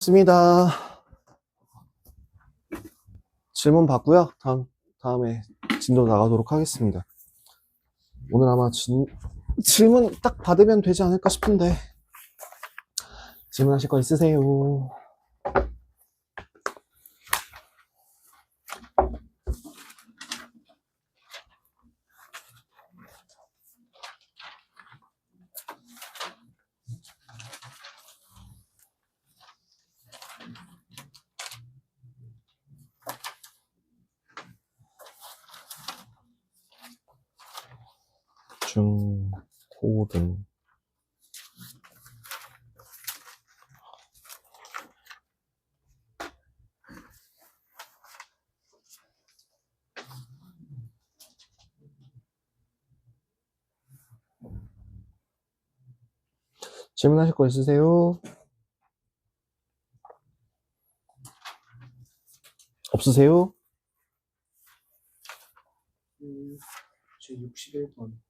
좋습니다. 질문 받고요. 다음에 진도 나가도록 하겠습니다. 오늘 아마 질문 딱 받으면 되지 않을까 싶은데 질문하실 거 있으세요? 중, 고 등. 질문하실 거 있으세요? 없으세요? 제 61번.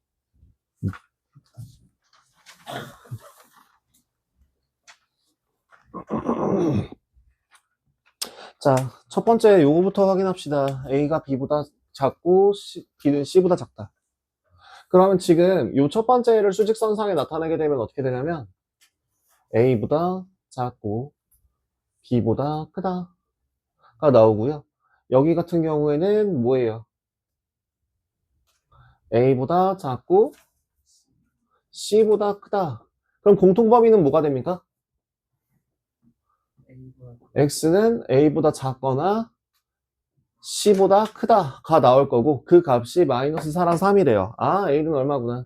자, 첫 번째 요거부터 확인합시다. A가 B보다 작고 B는 C보다 작다. 그러면 지금 요 첫 번째를 수직선상에 나타내게 되면 어떻게 되냐면 A보다 작고 B보다 크다가 나오고요. 여기 같은 경우에는 뭐예요? A보다 작고 C보다 크다. 그럼 공통범위는 뭐가 됩니까? X는 A보다 작거나 C보다 크다가 나올 거고 그 값이 마이너스 4랑 3이래요. 아, A는 얼마구나.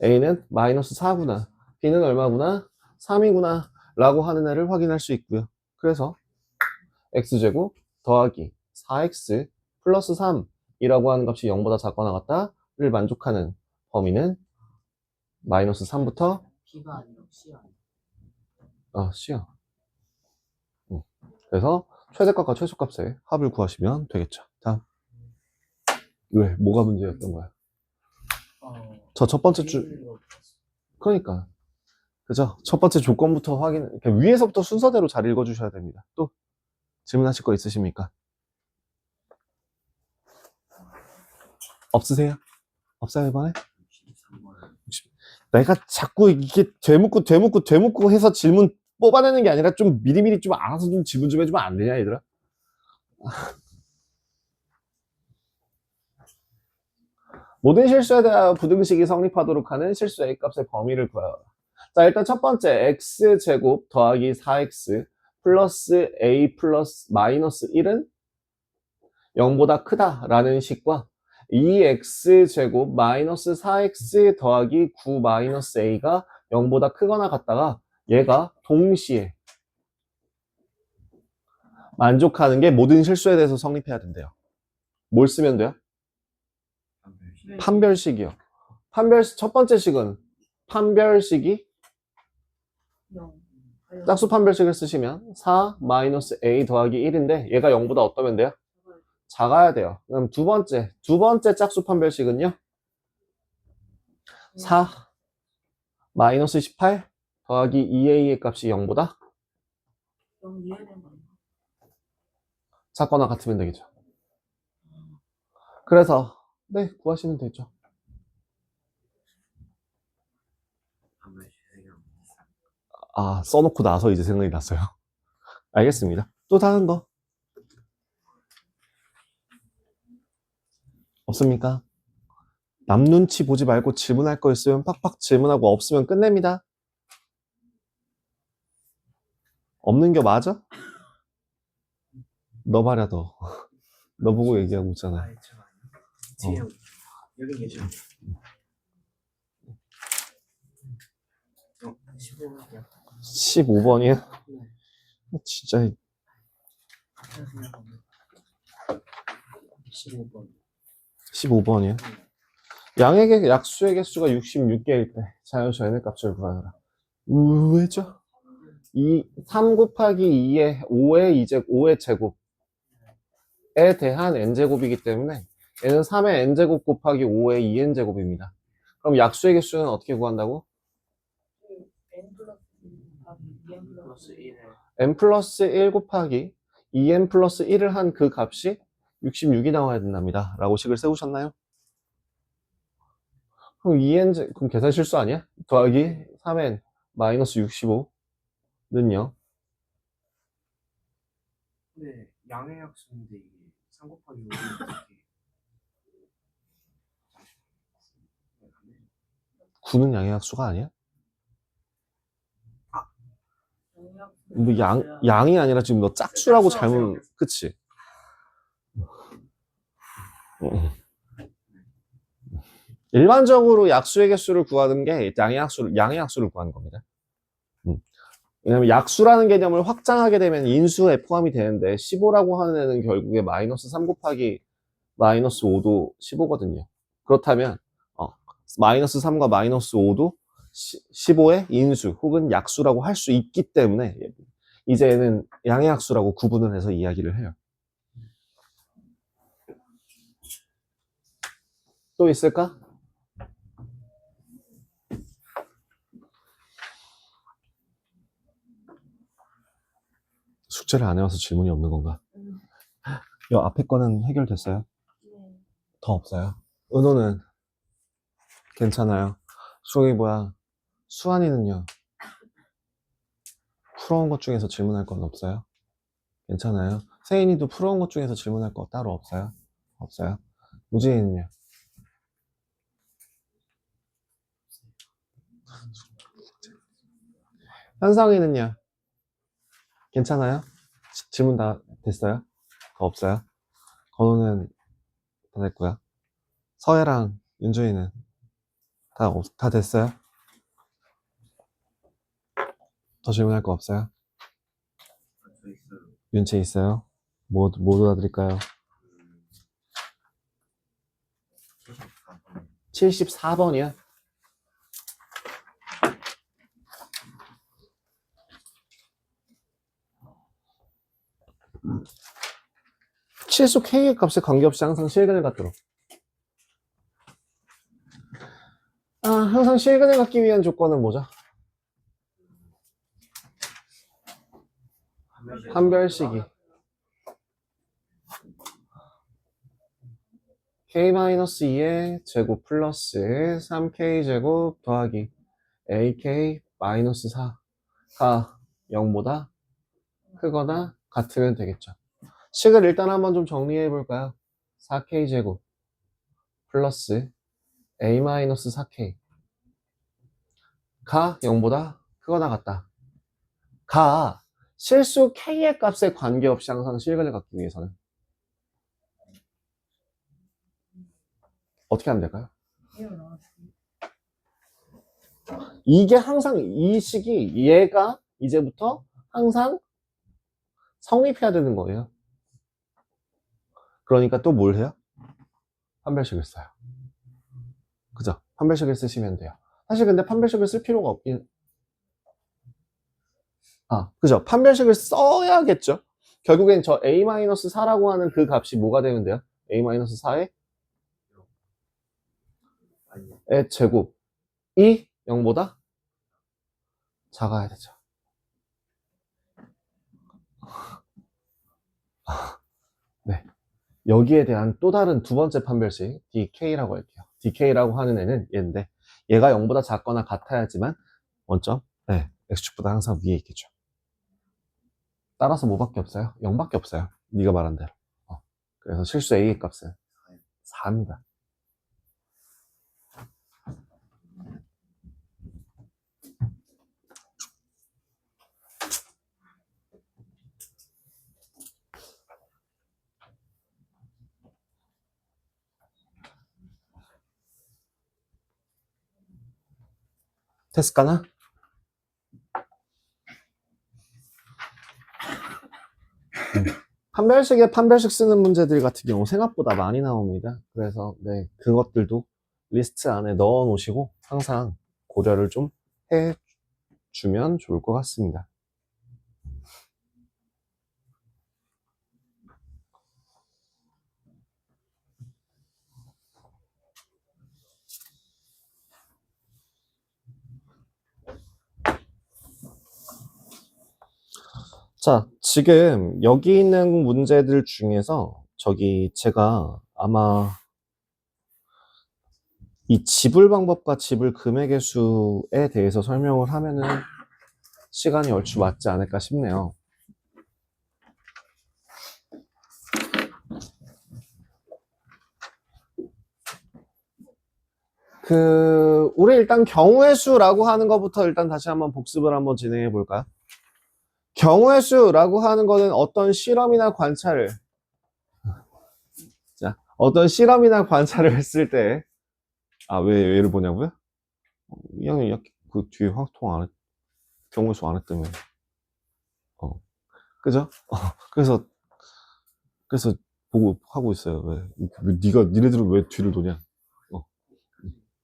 A는 마이너스 4구나. B는 얼마구나. 3이구나. 라고 하는 애를 확인할 수 있고요. 그래서 X제곱 더하기 4X 플러스 3이라고 하는 값이 0보다 작거나 같다를 만족하는 범위는 마이너스 3부터 B가 아니라 C야. C야. 그래서 최대값과 최소값의 합을 구하시면 되겠죠. 다음. 왜? 뭐가 문제였던 거야? 저 첫 번째 그러니까. 그죠? 첫 번째 조건부터 이렇게 위에서부터 순서대로 잘 읽어주셔야 됩니다. 또 질문하실 거 있으십니까? 없으세요? 없어요, 이번에? 내가 자꾸 이게 되묻고 해서 질문 뽑아내는 게 아니라 좀 미리미리 좀 알아서 좀 질문 좀 해주면 안 되냐, 얘들아? 모든 실수에 대하여 부등식이 성립하도록 하는 실수 A값의 범위를 구하라. 자, 일단 첫 번째 X제곱 더하기 4X 플러스 A 플러스 마이너스 1은 0보다 크다라는 식과 2X제곱 마이너스 4X 더하기 9 마이너스 A가 0보다 크거나 같다가 얘가 동시에 만족하는 게 모든 실수에 대해서 성립해야 된대요. 뭘 쓰면 돼요? 판별식이요. 첫 번째 식은 판별식이 짝수 판별식을 쓰시면 4 마이너스 A 더하기 1인데 얘가 0보다 어떠면 돼요? 작아야 돼요. 그럼 두 번째 짝수 판별식은요? 4 마이너스 18 더하기 2A의 값이 0보다 작거나 같으면 되겠죠. 그래서 네, 구하시면 되죠. 아, 써놓고 나서 이제 생각이 났어요. 알겠습니다. 또 다른 거 없습니까? 남 눈치 보지 말고 질문할 거 있으면 팍팍 질문하고 없으면 끝냅니다. 없는 게 맞아? 너 말야 너. 너 보고 얘기하고 있잖아. 여기 계셔. 15번이요. 15번이야? 진짜 15번. 15번이야? 양의 약수의 개수가 66개일 때 자연수의 값을 구하라. 왜죠? 3 곱하기 2의 5의 제곱에 대한 n제곱이기 때문에 얘는 3의 n제곱 곱하기 5의 2n제곱입니다. 그럼 약수의 개수는 어떻게 구한다고? n 플러스 1. n 플러스 1 곱하기 2n 플러스 1을 한 그 값이 66이 나와야 된답니다. 라고 식을 세우셨나요? 그럼 2n, 그럼 계산 실수 아니야? 더하기 3n 마이너스 65는요? 근데 양의 약수인데 이게 3 곱하기 5는 어떻게 9는 양의 약수가 아니야? 양의 뭐 양이 아니라 지금 너 짝수라고 잘못, 그치? 일반적으로 약수의 개수를 구하는 게 양의 약수를 구하는 겁니다. 왜냐면 약수라는 개념을 확장하게 되면 인수에 포함이 되는데 15라고 하는 애는 결국에 마이너스 3 곱하기 마이너스 5도 15거든요. 그렇다면 마이너스 3과 마이너스 5도 15의 인수 혹은 약수라고 할 수 있기 때문에 이제는 양의 약수라고 구분을 해서 이야기를 해요. 또 있을까? 숙제를 안 해와서 질문이 없는 건가? 이 앞에 거는 해결됐어요? 더 없어요? 은호는 괜찮아요. 수학이 뭐야? 수환이는요? 풀어온 것 중에서 질문할 건 없어요? 괜찮아요. 세인이도 풀어온 것 중에서 질문할 거 따로 없어요? 없어요. 무지이는요? 현성이는요? 괜찮아요? 질문 다 됐어요? 더 없어요? 건우는 다 됐고요. 서혜랑 윤주이는 다 됐어요? 더 질문할 거 없어요? 윤채 있어요? 뭐 도와드릴까요? 74번이요? 치수 K의 값에 관계없이 항상 실근을 갖도록. 항상 실근을 갖기 위한 조건은 뭐죠? 판별식이 K-2의 제곱 플러스 3K 제곱 더하기 AK 마이너스 4가 0보다 크거나 같으면 되겠죠. 식을 일단 한번 좀 정리해 볼까요? 4K 제곱 플러스 A 마이너스 4K 가 0보다 크거나 같다. 가 실수 K의 값에 관계없이 항상 실근을 갖기 위해서는 어떻게 하면 될까요? 이게 항상 이 식이 얘가 이제부터 항상 성립해야 되는 거예요. 그러니까 또 뭘 해요? 판별식을 써요. 그죠? 판별식을 쓰시면 돼요. 사실 근데 판별식을 쓸 필요가 없긴. 그죠? 판별식을 써야겠죠? 결국엔 저 A-4라고 하는 그 값이 뭐가 되면 돼요? A-4의 제곱이 0보다 작아야 되죠. 네. 여기에 대한 또 다른 두 번째 판별식 DK라고 할게요. DK라고 하는 애는 얘인데 얘가 0보다 작거나 같아야지만 원점 X축보다 항상 위에 있겠죠. 따라서 뭐밖에 없어요? 0밖에 없어요. 네가 말한 대로. 그래서 실수 A의 값은 4입니다. 됐을까나? 판별식에 판별식 쓰는 문제들 같은 경우 생각보다 많이 나옵니다. 그래서 그것들도 리스트 안에 넣어 놓으시고 항상 고려를 좀 해주면 좋을 것 같습니다. 자, 지금 여기 있는 문제들 중에서 제가 아마 이 지불 방법과 지불 금액의 수에 대해서 설명을 하면은 시간이 얼추 맞지 않을까 싶네요. 우리 일단 경우의 수라고 하는 것부터 일단 다시 한번 복습을 한번 진행해 볼까요? 경우의 수라고 하는 거는 어떤 실험이나 관찰을, 자, 어떤 실험이나 관찰을 했을 때, 왜 얘를 보냐고요? 이 형이 그 뒤에 확통 안 했, 경우의 수 안 했다며. 그죠? 그래서 보고 하고 있어요. 니네들은 왜 뒤를 도냐?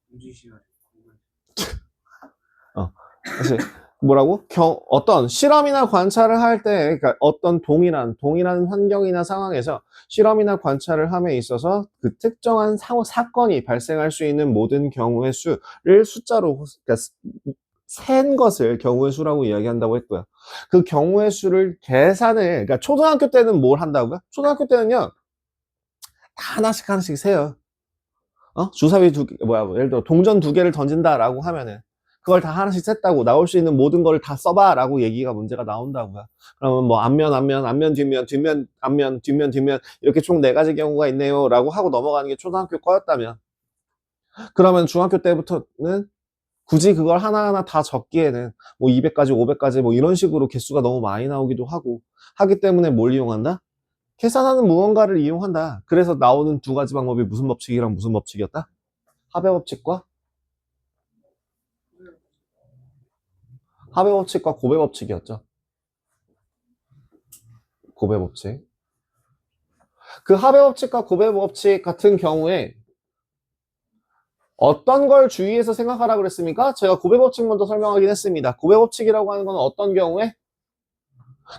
공지 시간에 사실 뭐라고? 어떤 실험이나 관찰을 할 때, 그러니까 어떤 동일한 환경이나 상황에서 실험이나 관찰을 함에 있어서 그 특정한 사건이 발생할 수 있는 모든 경우의 수를 숫자로, 그러니까 센 것을 경우의 수라고 이야기한다고 했고요. 그 경우의 수를 그러니까 초등학교 때는 뭘 한다고요? 초등학교 때는요, 다 하나씩 세요. 주사위 예를 들어 동전 2개를 던진다라고 하면은 그걸 다 하나씩 셌다고 나올 수 있는 모든 걸 다 써봐라고 얘기가 문제가 나온다고요. 그러면 뭐 앞면, 뒷면, 앞면, 뒷면 이렇게 총 4가지 경우가 있네요라고 하고 넘어가는 게 초등학교 거였다면, 그러면 중학교 때부터는 굳이 그걸 하나하나 다 적기에는 뭐 200가지, 500가지 뭐 이런 식으로 개수가 너무 많이 나오기도 하기 때문에 뭘 이용한다? 계산하는 무언가를 이용한다. 그래서 나오는 2가지 방법이 무슨 법칙이랑 무슨 법칙이었다? 합의 법칙과 고배 법칙이었죠. 고배 법칙. 그 합의 법칙과 고배 법칙 같은 경우에 어떤 걸 주의해서 생각하라 그랬습니까? 제가 고배 법칙 먼저 설명하긴 했습니다. 고배 법칙이라고 하는 건 어떤 경우에?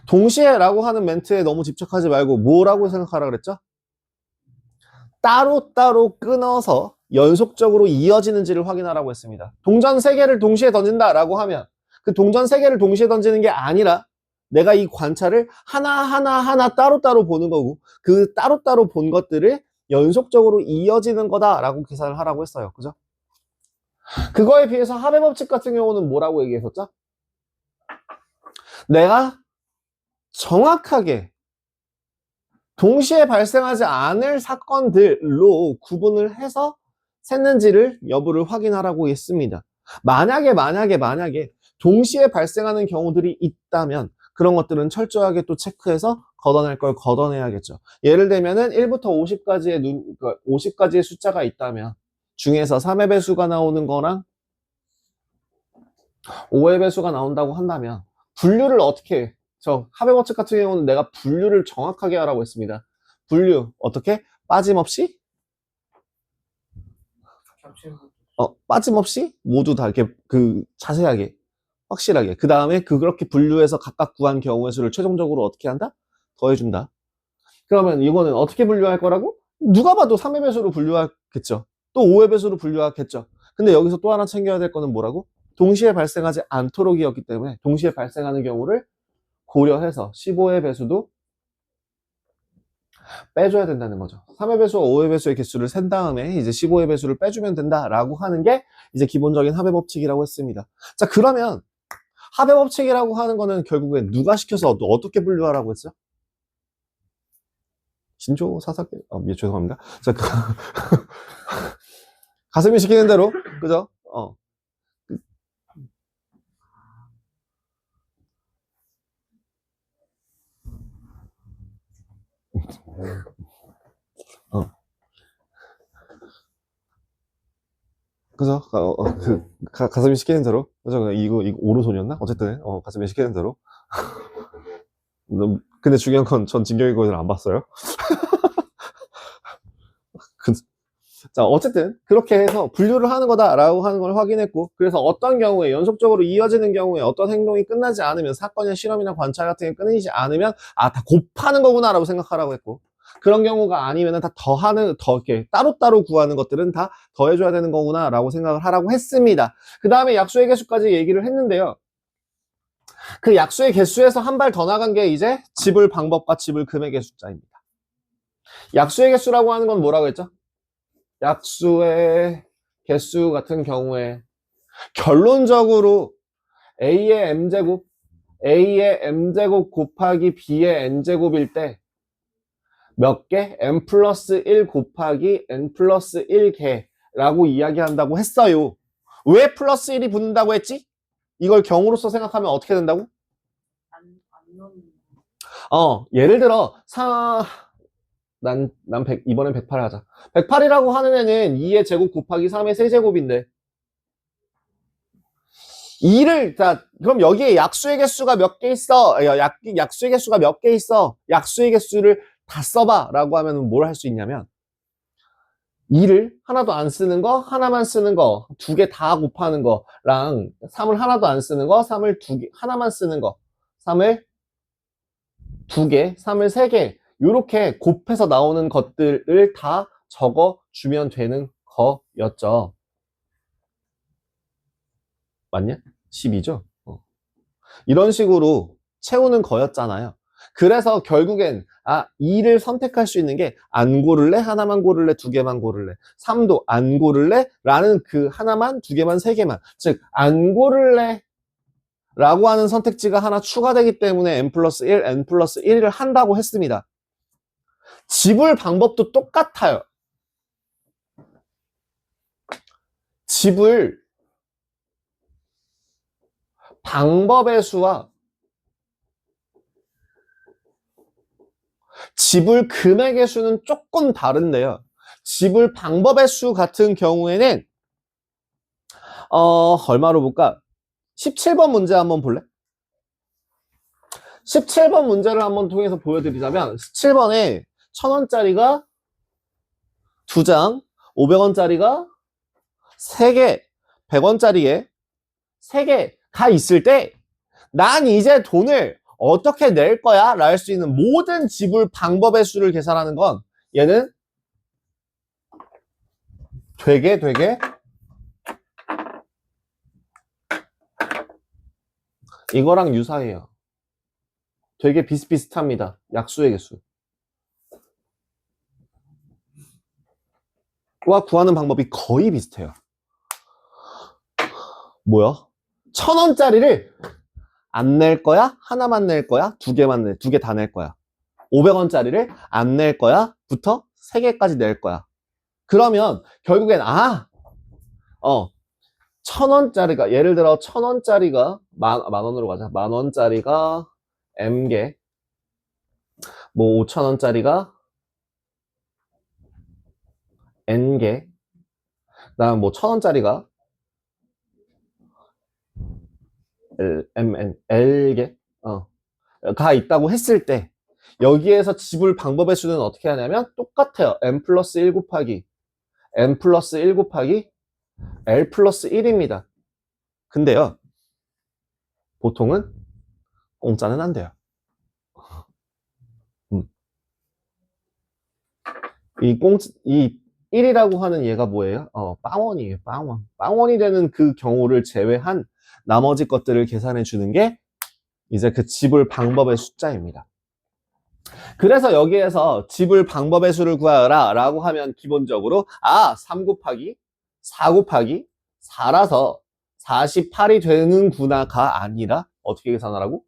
동시에라고 하는 멘트에 너무 집착하지 말고 뭐라고 생각하라 그랬죠? 따로따로 끊어서 연속적으로 이어지는지를 확인하라고 했습니다. 동전 3개를 동시에 던진다라고 하면 그 동전 3개를 동시에 던지는 게 아니라 내가 이 관찰을 하나하나 따로따로 보는 거고, 그 따로따로 본 것들을 연속적으로 이어지는 거다라고 계산을 하라고 했어요. 그죠? 그거에 비해서 합의 법칙 같은 경우는 뭐라고 얘기했었죠? 내가 정확하게 동시에 발생하지 않을 사건들로 구분을 해서 샜는지를 여부를 확인하라고 했습니다. 만약에 동시에 발생하는 경우들이 있다면 그런 것들은 철저하게 또 체크해서 걷어낼 걸 걷어내야겠죠. 예를 들면은 1부터 50까지의 숫자가 있다면 중에서 3의 배수가 나오는 거랑 5의 배수가 나온다고 한다면 분류를 어떻게 해? 저 합의 법칙 같은 경우는 내가 분류를 정확하게 하라고 했습니다. 분류 어떻게? 빠짐없이 겹치는 것도 빠짐없이 모두 다 이렇게 자세하게 확실하게 그 다음에 그렇게 분류해서 각각 구한 경우의 수를 최종적으로 어떻게 한다? 더해준다. 그러면 이거는 어떻게 분류할 거라고? 누가 봐도 3의 배수로 분류하겠죠. 또 5의 배수로 분류하겠죠. 근데 여기서 또 하나 챙겨야 될 거는 뭐라고? 동시에 발생하지 않도록이었기 때문에 동시에 발생하는 경우를 고려해서 15의 배수도 빼줘야 된다는 거죠. 3의 배수와 5의 배수의 개수를 센 다음에 이제 15의 배수를 빼주면 된다라고 하는 게 이제 기본적인 합의 법칙이라고 했습니다. 자, 그러면 합의 법칙이라고 하는 거는 결국엔 누가 시켜서 어떻게 분류하라고 했죠? 신조 사사계, 죄송합니다. 자, 가슴이 시키는 대로, 그죠? 그죠? 가슴이 시키는 대로, 그죠? 이거 오른손이었나? 어쨌든, 가슴이 시키는 대로. 근데 중요한 건 전 진격의 거인을 안 봤어요. 자, 어쨌든 그렇게 해서 분류를 하는 거다라고 하는 걸 확인했고, 그래서 어떤 경우에 연속적으로 이어지는 경우에 어떤 행동이 끝나지 않으면 사건이나 실험이나 관찰 같은 게 끊이지 않으면 다 곱하는 거구나라고 생각하라고 했고, 그런 경우가 아니면은 다 이렇게 따로따로 구하는 것들은 다 더해줘야 되는 거구나라고 생각을 하라고 했습니다. 그 다음에 약수의 개수까지 얘기를 했는데요. 그 약수의 개수에서 한 발 더 나간 게 이제 지불 방법과 지불 금액의 숫자입니다. 약수의 개수라고 하는 건 뭐라고 했죠? 약수의 개수 같은 경우에 결론적으로 A의 m제곱 곱하기 B의 n제곱일 때 몇 개? n 플러스 1 곱하기 n 플러스 1개라고 이야기한다고 했어요. 왜 플러스 1이 붙는다고 했지? 이걸 경우로서 생각하면 어떻게 된다고? 안 넣는. 예를 들어 이번엔 108 하자. 108이라고 하는 애는 2의 제곱 곱하기 3의 세제곱인데 2를, 자, 그럼 여기에 약수의 개수가 몇 개 있어? 약수의 개수가 몇 개 있어? 약수의 개수를 다 써봐 라고 하면 뭘 할 수 있냐면 2를 하나도 안 쓰는 거, 하나만 쓰는 거, 두 개 다 곱하는 거랑 3을 하나도 안 쓰는 거, 3을 하나만 쓰는 거, 3을 두 개, 3을 세 개, 이렇게 곱해서 나오는 것들을 다 적어주면 되는 거였죠. 맞냐? 12죠? 이런 식으로 채우는 거였잖아요. 그래서 결국엔 2를 선택할 수 있는 게 안 고를래? 하나만 고를래? 두 개만 고를래? 3도 안 고를래? 라는 그 하나만, 두 개만, 세 개만. 즉, 안 고를래? 라고 하는 선택지가 하나 추가되기 때문에 n 플러스 1, n 플러스 1을 한다고 했습니다. 지불 방법도 똑같아요. 지불 방법의 수와 지불 금액의 수는 조금 다른데요. 지불 방법의 수 같은 경우에는 얼마로 볼까? 17번 문제 한번 볼래? 17번 문제를 한번 통해서 보여드리자면 17번에 1000원짜리가 2장, 500원짜리가 3개, 100원짜리에 3개가 있을 때 난 이제 돈을 어떻게 낼 거야? 라 할 수 있는 모든 지불 방법의 수를 계산하는 건 얘는 되게 이거랑 유사해요. 되게 비슷비슷합니다. 약수의 개수. 와 구하는 방법이 거의 비슷해요. 뭐야? 1000원짜리를 안 낼 거야? 하나만 낼 거야? 두 개 다 낼 거야. 500원짜리를 안 낼 거야? 부터 3개까지 낼 거야. 그러면 결국엔 1000원짜리가 예를 들어 1000원짜리가 만 원으로 가자. 만 원짜리가 M개, 뭐 5000원짜리가 N개, 그다음 뭐 1000원짜리가 L개, 가 있다고 했을 때 여기에서 지불 방법의 수는 어떻게 하냐면 똑같아요. n 플러스 1 곱하기 n 플러스 1 곱하기 L 플러스 1입니다. 근데요, 보통은 공짜는 안 돼요. 이 1이라고 하는 얘가 뭐예요? 빵원이에요, 빵원. 빵원이 되는 그 경우를 제외한 나머지 것들을 계산해 주는 게 이제 그 지불 방법의 숫자입니다. 그래서 여기에서 지불 방법의 수를 구하라 라고 하면 기본적으로 3 곱하기 4 곱하기 4라서 48이 되는구나가 아니라 어떻게 계산하라고?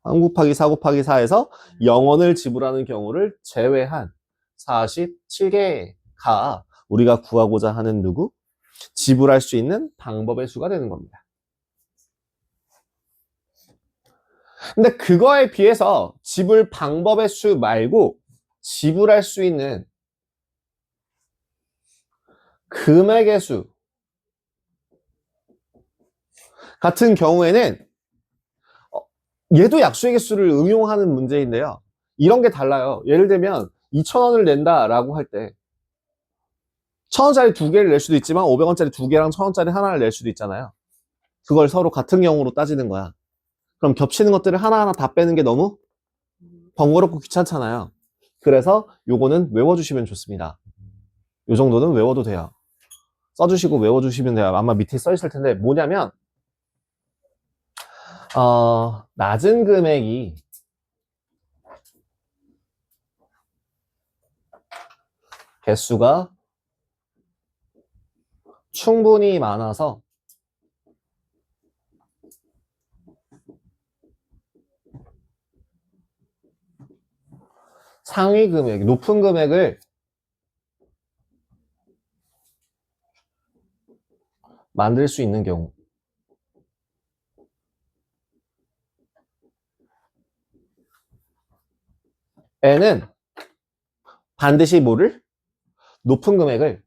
3 곱하기 4 곱하기 4에서 0원을 지불하는 경우를 제외한 47개가 우리가 구하고자 하는 누구? 지불할 수 있는 방법의 수가 되는 겁니다. 근데 그거에 비해서 지불 방법의 수 말고 지불할 수 있는 금액의 수 같은 경우에는 얘도 약수의 개수를 응용하는 문제인데요. 이런 게 달라요. 예를 들면 2,000원을 낸다라고 할 때 1,000원짜리 두 개를 낼 수도 있지만 500원짜리 두 개랑 1,000원짜리 하나를 낼 수도 있잖아요. 그걸 서로 같은 경우로 따지는 거야. 그럼 겹치는 것들을 하나하나 다 빼는 게 너무 번거롭고 귀찮잖아요. 그래서 요거는 외워주시면 좋습니다. 요 정도는 외워도 돼요. 써주시고 외워주시면 돼요. 아마 밑에 써 있을 텐데 뭐냐면 낮은 금액이 개수가 충분히 많아서 상위 금액, 높은 금액을 만들 수 있는 경우. N은 반드시 뭐를? 높은 금액을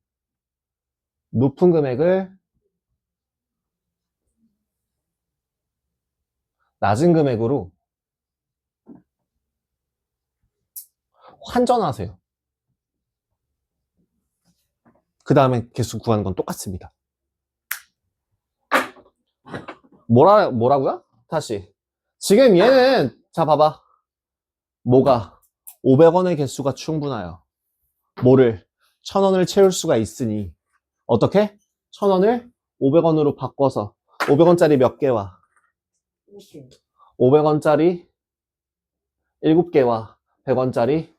낮은 금액으로 환전하세요. 그 다음에 개수 구하는 건 똑같습니다. 뭐라고요? 다시. 지금 얘는, 자, 봐봐. 뭐가? 500원의 개수가 충분해요. 뭐를? 1000원을 채울 수가 있으니. 어떻게? 1000원을 500원으로 바꿔서 500원짜리 몇 개와? 500원짜리 7개와 100원짜리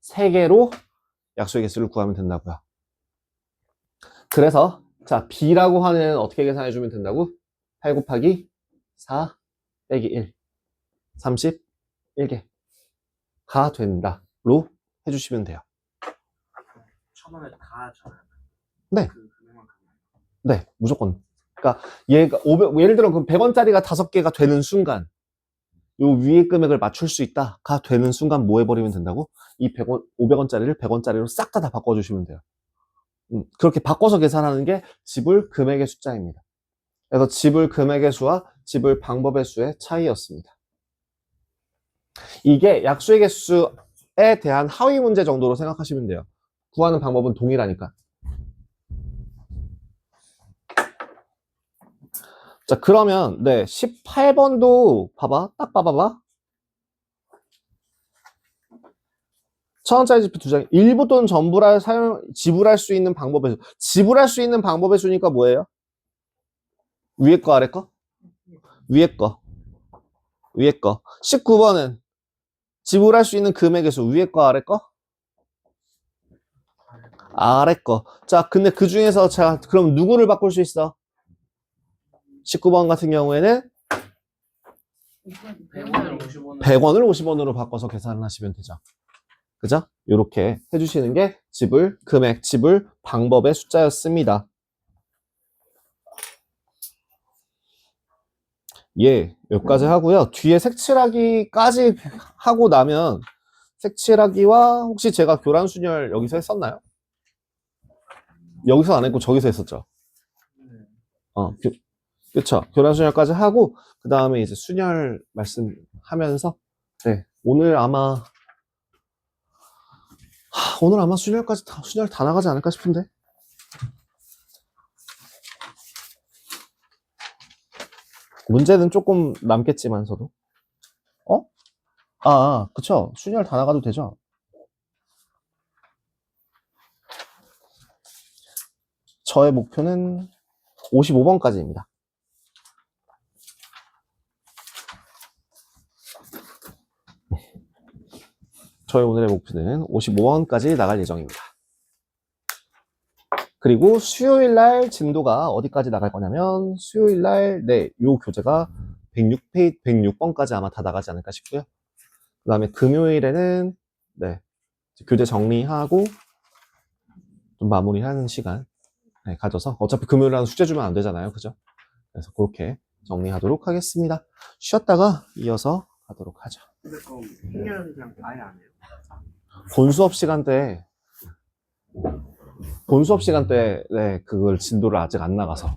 3개로 약속의 개수를 구하면 된다고요. 그래서 자, B라고 하는 애는 어떻게 계산해 주면 된다고? 8 곱하기 4 빼기 1 31개가 된다로 해주시면 돼요. 1000원에 다 줘요. 네. 그 금액만큼. 네, 무조건. 그러니까 얘가 500, 예를 들어 그 100원짜리가 5개가 되는 순간 요 위에 금액을 맞출 수 있다가 되는 순간 뭐 해버리면 된다고? 이 100원, 500원짜리를 100원짜리로 싹 다 바꿔주시면 돼요. 그렇게 바꿔서 계산하는 게 지불 금액의 숫자입니다. 그래서 지불 금액의 수와 지불 방법의 수의 차이였습니다. 이게 약수의 개수에 대한 하위 문제 정도로 생각하시면 돼요. 구하는 방법은 동일하니까. 자, 그러면, 네, 18번도 봐봐. 딱 봐봐봐. 1000원짜리 지폐 2장. 일부 또는 전부를 지불할 수 있는 방법의 수. 지불할 수 있는 방법의 수니까 뭐예요? 위에 거, 아래 거? 위에 거. 위에 거. 19번은 지불할 수 있는 금액의 수. 위에 거, 아래 거? 아래 거. 자, 근데 그 중에서 자, 그럼 누구를 바꿀 수 있어? 19번 같은 경우에는 100원을 50원을 100원을 50원으로 바꿔서 계산을 하시면 되죠. 그죠? 이렇게 해주시는 게 지불 금액, 지불 방법의 숫자였습니다. 예, 여기까지 하고요. 뒤에 색칠하기까지 하고 나면 색칠하기와 혹시 제가 교란순열 여기서 했었나요? 여기서 안 했고 저기서 했었죠. 그쵸. 교란순열까지 하고 그 다음에 이제 순열 말씀하면서 네, 오늘 아마 순열 다 나가지 않을까 싶은데. 문제는 조금 남겠지만서도. 그쵸. 순열 다 나가도 되죠. 저의 목표는 55번까지입니다. 저희 오늘의 목표는 55번까지 나갈 예정입니다. 그리고 수요일 날 진도가 어디까지 나갈 거냐면 수요일 날 네, 요 교재가 106번까지 아마 다 나가지 않을까 싶고요. 그 다음에 금요일에는 네, 교재 정리하고 좀 마무리하는 시간 네, 가져서 어차피 금요일날은 숙제 주면 안 되잖아요. 그죠? 그래서 그렇게 정리하도록 하겠습니다. 쉬었다가 이어서 가도록 하죠. 근데 그럼 생년은 그냥 아예 안 해요. 본수업 시간대 네, 그걸 진도를 아직 안 나가서